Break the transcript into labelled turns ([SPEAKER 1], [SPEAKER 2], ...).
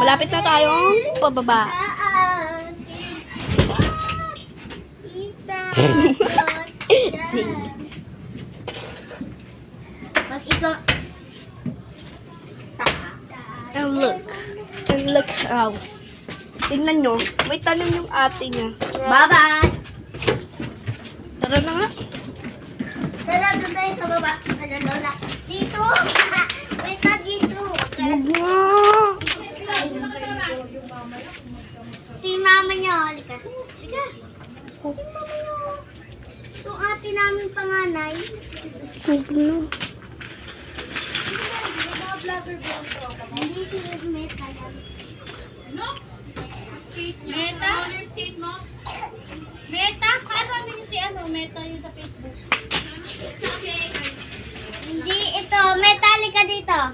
[SPEAKER 1] Malapit na tayong pababa. See.
[SPEAKER 2] Pag ikaw...
[SPEAKER 1] And look house. Tingnan nyo, may tanim yung ate niya.
[SPEAKER 2] Bye-bye!
[SPEAKER 1] Tara na nga.
[SPEAKER 2] Tara, doon tayo sa baba. Ano, Lola? Dito! Wait na dito!
[SPEAKER 1] Wow.
[SPEAKER 2] Ito yung mama niya. Halika. Halika. Ito yung mama niya. Itong ate namin panganay.
[SPEAKER 1] Tignan.
[SPEAKER 2] Nandito yung meta yan.
[SPEAKER 3] Meta? Roller skate mo? Meta? Kala niyo si Meta yun sa Facebook.
[SPEAKER 2] Hindi ito. Metallica dito.